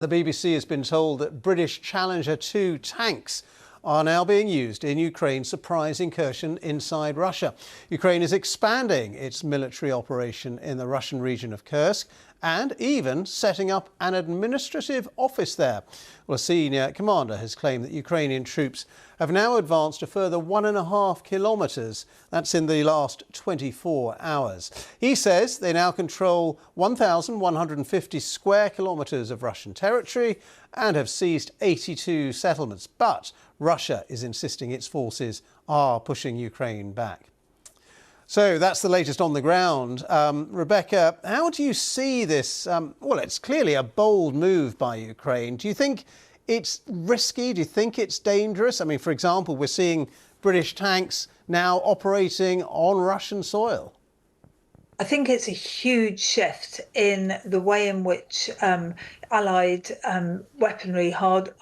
The BBC has been told that British Challenger 2 tanks are now being used in Ukraine's surprise incursion inside Russia. Ukraine is expanding its military operation in the Russian region of Kursk and even setting up an administrative office there. Well, a senior commander has claimed that Ukrainian troops have now advanced a further 1.5 kilometres. That's in the last 24 hours. He says they now control 1,150 square kilometres of Russian territory and have seized 82 settlements. But Russia is insisting its forces are pushing Ukraine back. So that's the latest on the ground. Rebecca, how do you see this? Well, it's clearly a bold move by Ukraine. Do you think it's risky? Do you think it's dangerous? I mean, for example, we're seeing British tanks now operating on Russian soil. I think it's a huge shift in the way in which Allied weaponry, hard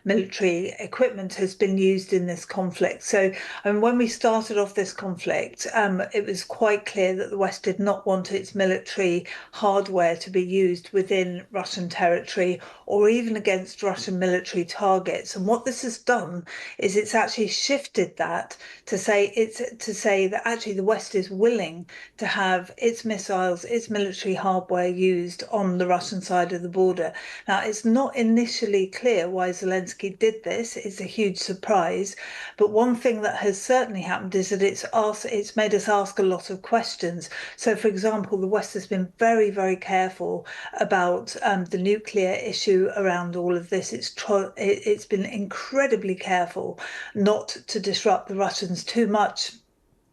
military equipment has been used in this conflict. So when we started off this conflict, it was quite clear that the West did not want its military hardware to be used within Russian territory or even against Russian military targets. And what this has done is it's actually shifted that to say that actually the West is willing to have its missiles, its military hardware used on the Russian side of the border. Now, it's not initially clear why Zelensky did this. It's a huge surprise. But one thing that has certainly happened is that it's made us ask a lot of questions. So, for example, the West has been very, very careful about the nuclear issue around all of this. It's been incredibly careful not to disrupt the Russians too much,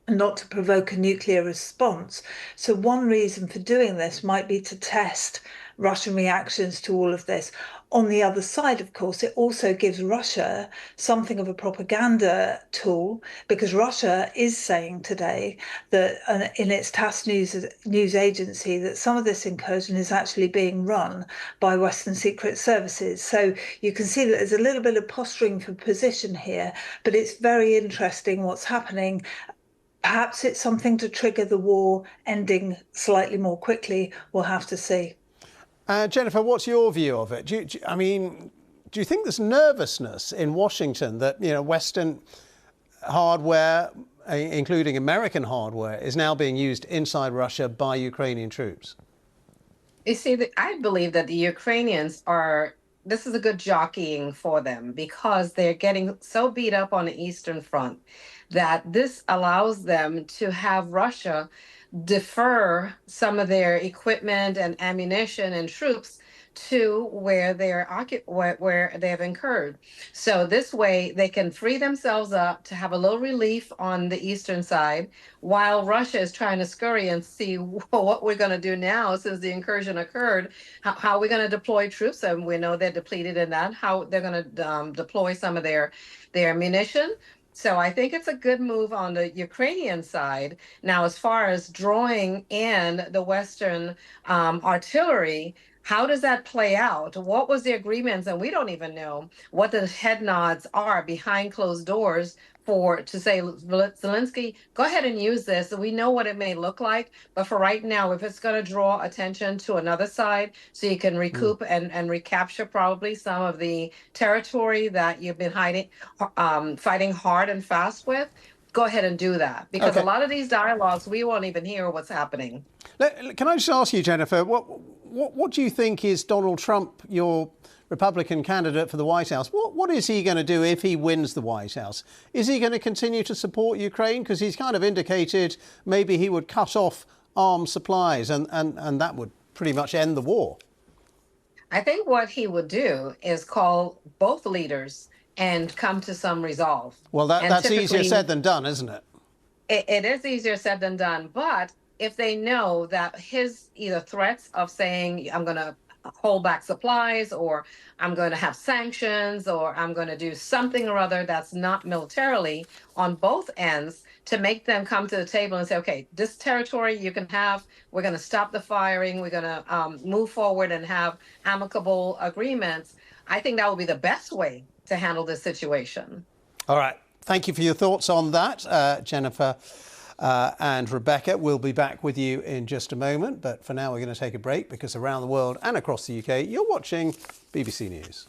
not to provoke a nuclear response. So one reason for doing this might be to test Russian reactions to all of this. On the other side, of course, it also gives Russia something of a propaganda tool, because Russia is saying today that in its TASS news agency that some of this incursion is actually being run by Western secret services. So you can see that there's a little bit of posturing for position here, but it's very interesting what's happening. Perhaps it's something to trigger the war ending slightly more quickly. We'll have to see. Jennifer, what's your view of it? Do you think there's nervousness in Washington that, Western hardware, including American hardware, is now being used inside Russia by Ukrainian troops? You see, I believe that the Ukrainians this is a good jockeying for them, because they're getting so beat up on the Eastern Front that this allows them to have Russia defer some of their equipment and ammunition and troops to where where they have incurred. So this way they can free themselves up to have a little relief on the eastern side, while Russia is trying to scurry and see what we're going to do now since the incursion occurred. How are we going to deploy troops? And we know they're depleted in that. How they're going to deploy some of their munition. So I think it's a good move on the Ukrainian side. Now, as far as drawing in the Western artillery, how does that play out? What was the agreements? And we don't even know what the head nods are behind closed doors to say, Zelensky, go ahead and use this. We know what it may look like. But for right now, if it's going to draw attention to another side so you can recoup and recapture probably some of the territory that you've been fighting hard and fast with, go ahead and do that. Because a lot of these dialogues, we won't even hear what's happening. Can I just ask you, Jennifer, what do you think is Donald Trump, your Republican candidate for the White House? What is he going to do if he wins the White House? Is he going to continue to support Ukraine? Because he's kind of indicated maybe he would cut off arms supplies and that would pretty much end the war. I think what he would do is call both leaders and come to some resolve. Well, that's easier said than done, isn't it? It is easier said than done. But if they know that his either threats of saying, I'm going to hold back supplies, or I'm going to have sanctions, or I'm going to do something or other that's not militarily on both ends, to make them come to the table and say, okay, this territory you can have, we're going to stop the firing, we're going to move forward and have amicable agreements. I think that would be the best way to handle this situation. All right. Thank you for your thoughts on that, Jennifer. and Rebecca. We'll be back with you in just a moment. But for now, we're going to take a break because around the world and across the UK, you're watching BBC News.